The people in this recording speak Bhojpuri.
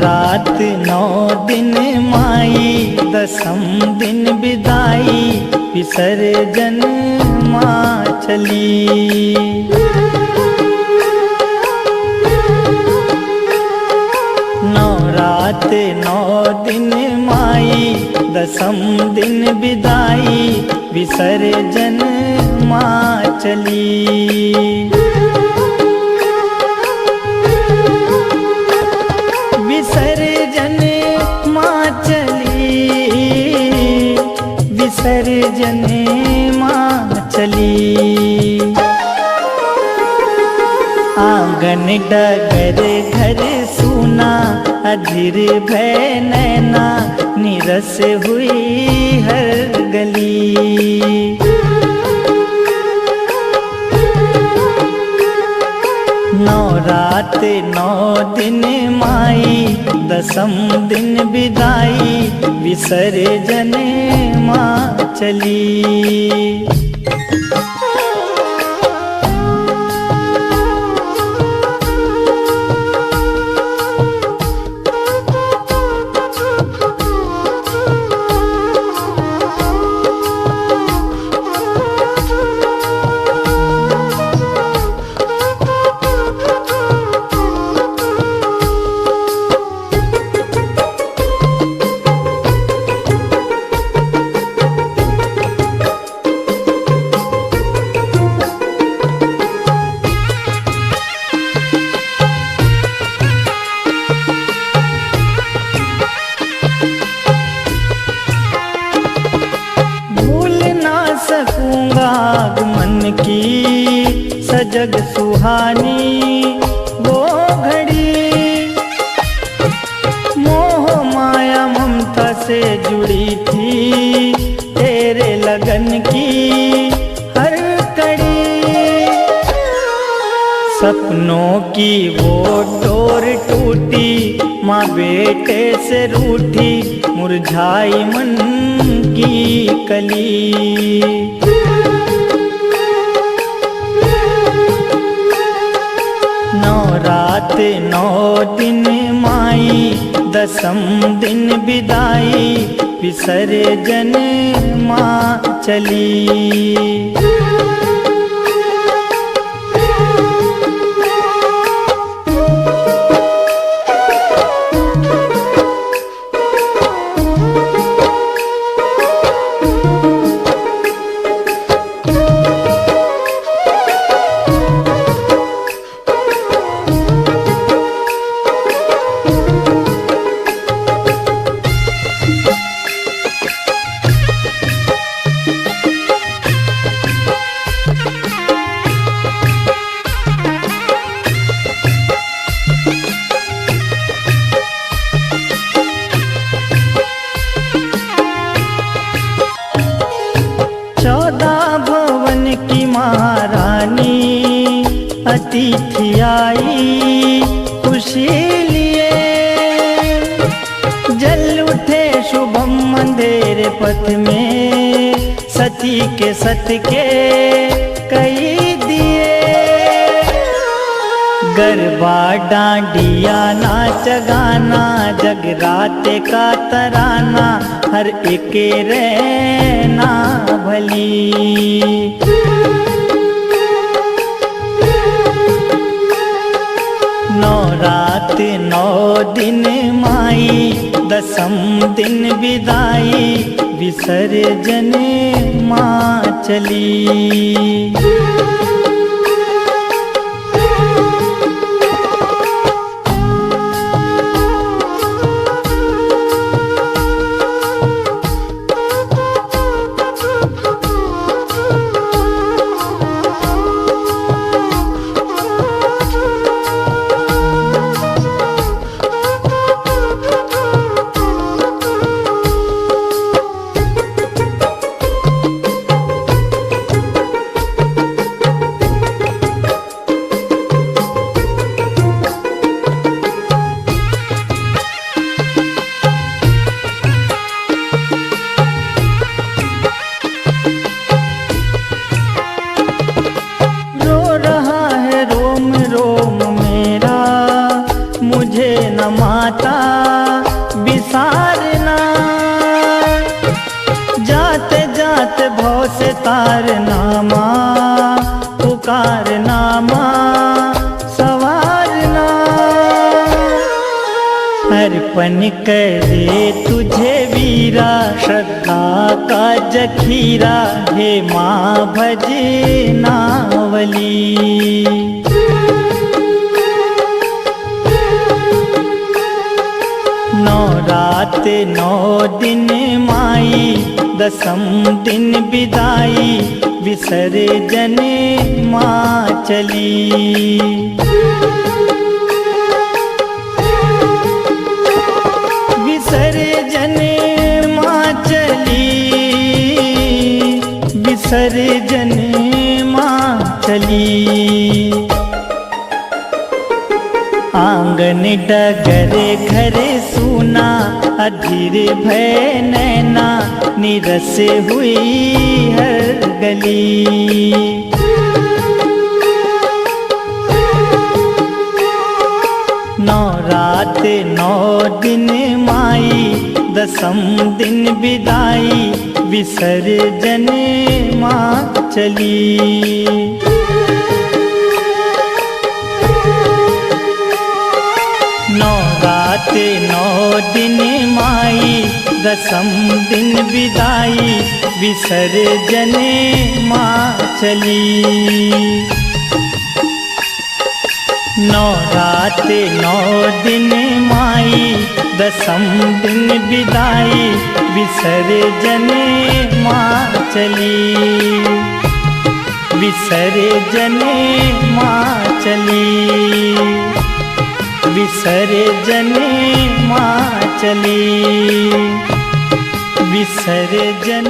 रात 9 दिन माई, दसम दिन विदाई, विसर्जन माँ चली। 9 रात 9 दिन माई, दसम दिन विदाई, विसर्जन माँ चली। विसर्जन माँ चली, विसर्जन माँ चली। आंगन डगर घर सूना, अधीर भय नैना, निरस हुई हर गली। नौ रात 9 दिन माई, दसम दिन विदाई, विसर्जन माँ चली। सकूंगा आगमन की सजग सुहानी वो घड़ी, मोह माया ममता से जुड़ी थी तेरे लगन की हर कड़ी। सपनों की वो डोर टूटी, माँ बेटे से रूठी, मुरझाई मन की कली। नौ रात 9 दिन माई, दसम दिन विदाई, विसर्जन माँ चली। अतिथि आई खुशी लिए, जल उठे शुभम अंधेरे पथ में, सती के सत के कई दिए। गरबा डांडिया नाच गाना, जगराते का तराना, हर एक रहना भली। नौ रात 9 दिन माई, दसम दिन विदाई, विसर्जन माँ चली। रात भव से तार नामा, पुकार नामा सवारना। अर्पण करे तुझे वीरा, श्रद्धा का जखीरा, हे माँ भजनावली। नौ रात नौ दिन माई, दसम दिन विदाई, विसर्जन माँ चली। विसर्जन माँ चली, विसर्जन माँ चली। आंगन डगर घर सूना, अधीर भय नैना, निरस हुई हर गली। नौ रात नौ दिन माई, दसम दिन विदाई, विसर्जन माँ चली। नौ रात नौ दिन माई, दसम दिन विदाई, विसर्जन माँ चली। नौ रात नौ दिन माई, दसम दिन विदाई, विसर्जन माँ चली। विसर्जन माँ चली, विसर्जन माँ चली, विसर्जन।